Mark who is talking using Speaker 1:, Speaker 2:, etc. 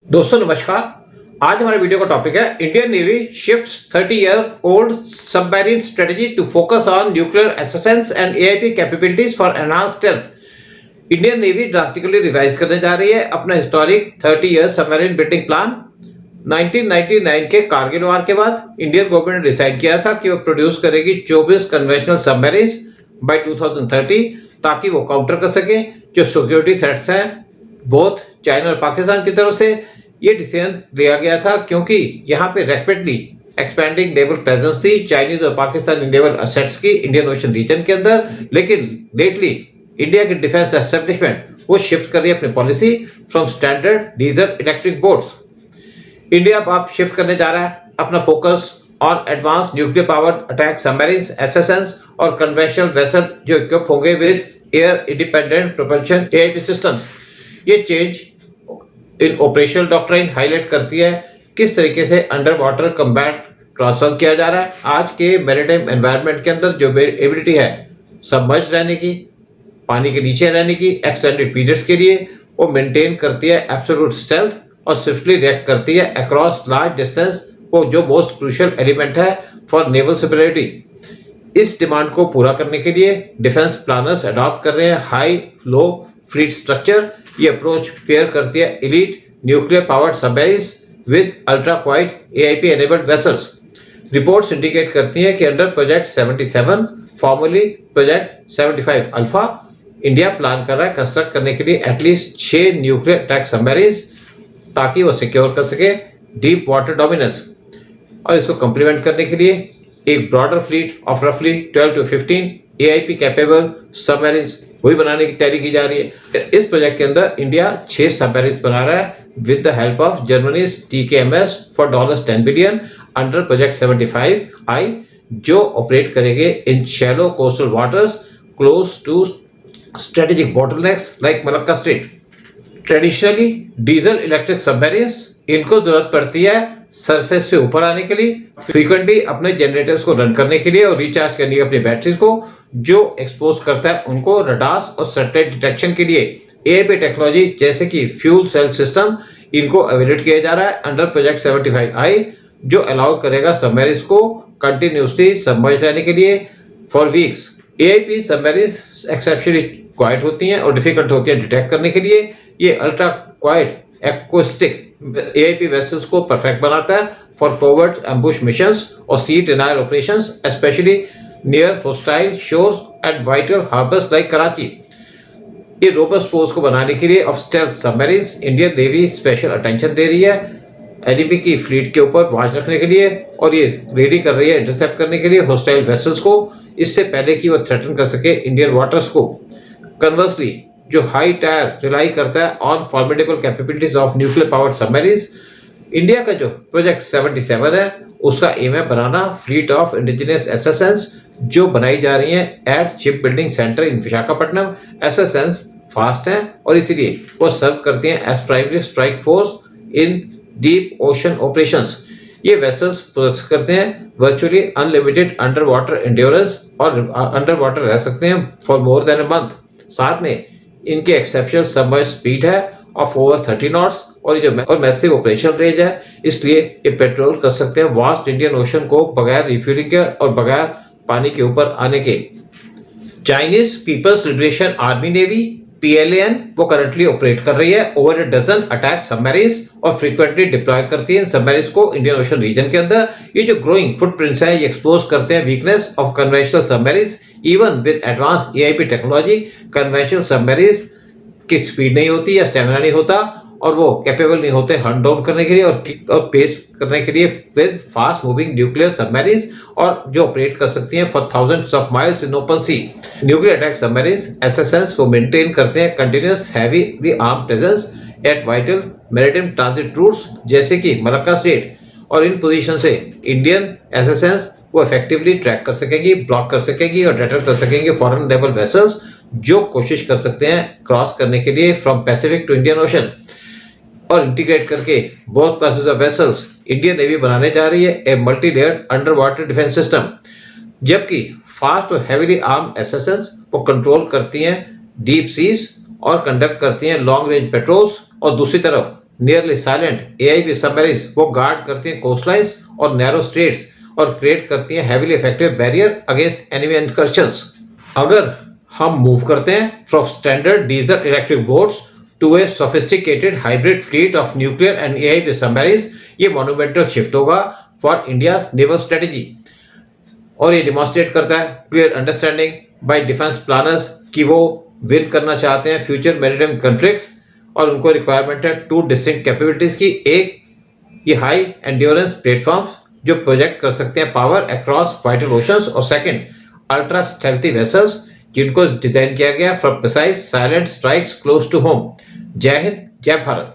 Speaker 1: दोस्तों नमस्कार। आज हमारे वीडियो का टॉपिक है Indian navy shifts 30 year old submarine strategy to focus on nuclear SSNs and AIP capabilities for enhanced strength. Indian navy drastically revise करने जा रही है अपना historic 30 year submarine building plan. 1999 के कारगिल वार के बाद इंडियन गवर्नमेंट ने डिसाइड किया था कि वो प्रोड्यूस करेगी 24 कन्वेंशनल सबमरीन्स बाय 2030 ताकि वो काउंटर कर सके जो सिक्योरिटी थ्रेट्स हैं बोथ चाइना और पाकिस्तान की तरफ से। ये डिसीजन लिया गया था क्योंकि यहाँ पे रैपिडली एक्सपेंडिंग नेवल प्रेजेंस थी चाइनीज और पाकिस्तानी नेवल असेट्स की इंडियन ओशन रीजन के अंदर। लेकिन लेटली इंडिया की डिफेंस एस्टेब्लिशमेंट वो शिफ्ट कर रही है अपनी policy from standard diesel electric boats. India अब शिफ्ट करने जा रहा है अपना focus on advance nuclear powered attack submarines SSNs और कन्वेंशनल वेसल जो इक्विप होंगे with air independent propulsion AIP systems. ये change in operational doctrine highlight करती है किस तरीके से अंडर वाटर कम्बैट ट्रांसफर किया जा रहा है। आज के मैरीटाइम एनवायरनमेंट के अंदर जो एबिलिटी है सबमर्ज रहने की, पानी के नीचे रहने की एक्सटेंडेड पीरियड्स के लिए, वो मेंटेन करती है एब्सोल्यूट स्टेल्थ और स्विफ्टली रिएक्ट करती है अक्रॉस लार्ज डिस्टेंस, वो जो मोस्ट क्रूशियल एलिमेंट है फॉर नेवल सुपीरियरिटी। इस डिमांड को पूरा करने के लिए डिफेंस प्लानर्स अडॉप्ट कर रहे हैं हाई फ्लो फ्लीट स्ट्रक्चर। ये अप्रोच पेयर करती है elite nuclear powered submarines with ultra quite AIP enabled vessels. Reports indicate करती हैं कि under project 77 formally project 75 alpha India plan कर रहा है कंस्ट्रक्ट करने के लिए एटलीस्ट 6 न्यूक्लियर अटैक सबमरीन्स ताकि वो सिक्योर कर सके डीप वाटर डोमिनेंस। और इसको कंप्लीमेंट करने के लिए एक ब्रॉडर फ्लीट ऑफ रफली 12 to 15 एआईपी कैपेबल सबमरीन्स वही बनाने की तैयारी की जा रही है। इस प्रोजेक्ट के अंदर इंडिया 6 सबमरीन्स बना रहा है with the help of Germany's TKMS फॉर $10 बिलियन अंडर प्रोजेक्ट 75 आई जो ऑपरेट करेंगे in shallow coastal waters close to strategic bottlenecks like Malacca strait. Traditionally diesel electric submarines इनको जरूरत पड़ती है सरफेस से ऊपर आने के लिए, फ्रीक्वेंटली अपने जनरेटर्स को रन करने के लिए और रिचार्ज करने के अपनी बैटरीज को जो एक्सपोज करता है उनको रडार्स और सैटेलाइट डिटेक्शन के लिए एआईपी टेक्नोलॉजी जैसे कि फ्यूल सेल सिस्टम इनको अवेलेट किया जा रहा है अंडर प्रोजेक्ट 75 आई जो अलाउ करेगा सबमरीन्स को कंटिन्यूसली सबमर्ज रहने के लिए for weeks. AIP submarines exceptionally quite होती हैं और डिफिकल्ट होती हैं डिटेक्ट करने के लिए। ये ultra quiet acoustic AIP vessels को परफेक्ट बनाता है फॉर कोवर्ट एम्बुश मिशंस और sea denial operations specially near hostile shores and vital harbours like Karachi. ये रोबस्ट फोर्स को बनाने के लिए of stealth submarines Indian navy special attention दे रही है एनिमी की फ्लीट के ऊपर वॉच रखने के लिए और ये रेडी कर रही है इंटरसेप्ट करने के लिए होस्टाइल वेसल्स को इससे पहले कि वो थ्रेटन कर सके इंडियन वाटर्स को। कन्वर्सली जो हाई टायर रिलाई करता है on formidable capabilities of nuclear powered submarines, India का जो प्रोजेक्ट 77 है उसका एम है बनाना फ्लीट ऑफ इंडिजिनियस एसएसएन्स जो बनाई जा रही हैं at ship building centre in Visakhapatnam. SSNs fast हैं और इसीलिए वो सर्व करती हैं as primary strike force in deep ocean operations. ये वेसल्स प्रोसेस करते हैं virtually unlimited under water endurance और अंडर वाटर रह सकते हैं for more than a month. साथ में इनके एक्सेप्शनल सबमर्ज स्पीड है ऑफ ओवर 30 नॉट्स और जो और मैसिव ऑपरेशन रेंज है इसलिए ये पेट्रोल कर सकते हैं वास्ट इंडियन ओशन को बगैर रिफ्यूलिंग के और बगैर पानी के ऊपर आने के। Chinese People's Liberation Army Navy PLAN वो करंटली ऑपरेट कर रही है ओवर 12 अटैक सबमरीन्स और फ्रीक्वेंटली डिप्लॉय करती है सबमरीन्स को इंडियन ओशन रीजन के अंदर। ये जो ग्रोइंग फुटप्रिंट्स है ये एक्सपोज करते हैं weakness of conventional submarines even with advance AIP technology. Conventional submarines की स्पीड नहीं होती या स्टेमिना नहीं होता और वो कैपेबल नहीं होते हंट डाउन करने के लिए और पेस करने के लिए with fast moving nuclear submarines और जो ऑपरेट कर सकती हैं for thousands of miles in open sea. Nuclear attack submarines SSNs वो मेंटेन करते हैं continuous heavily arm presence at vital maritime transit routes जैसे कि मलक्का स्ट्रेट और इन पोजीशन से इंडियन एसएसएन्स वो इफेक्टिवली ट्रैक कर सकेंगी, ब्लॉक कर सकेंगी और डिटेक्ट कर सकेंगे फॉरेन नेवल वेसल्स जो कोशिश कर सकते हैं क्रॉस करने के लिए from Pacific to Indian Ocean. और इंटीग्रेट करके both classes of vessels Indian Navy बनाने जा रही है a multi layered underwater defence system. जबकि फास्ट और हैवीली आर्म एसएसएन्स वो कंट्रोल करती हैं डीप सीज और कंडक्ट करती हैं लॉन्ग रेंज पेट्रोल्स और दूसरी तरफ नियरली साइलेंट एआईपी सबमरीन्स वो गार्ड करती हैं कोस्टलाइंस और नैरो स्ट्रेट्स और क्रिएट करती हैं heavily effective barrier against enemy incursions. अगर हम मूव करते हैं from standard diesel electric boats to a sophisticated hybrid fleet of nuclear and AIP submarines, ये मोन्यूमेंटल शिफ्ट होगा फॉर इंडिया नेवल स्ट्रेटेजी। और ये डिमॉन्स्ट्रेट करता है clear understanding by defence planners कि वो विन करना चाहते हैं फ्यूचर मैरीटाइम कॉन्फ्लिक्ट्स, और उनको रिक्वायरमेंट है टू डिस्टिंक्ट कैपेबिलिटीज की। एक, ये हाई एंड्योरेंस प्लेटफॉर्म्स जो प्रोजेक्ट कर सकते हैं पावर अक्रॉस वाइटल ओशंस, और सेकंड, अल्ट्रा स्टेल्थी वेसल्स जिनको डिजाइन किया गया for precise silent strikes close to home. जय हिंद, जय भारत।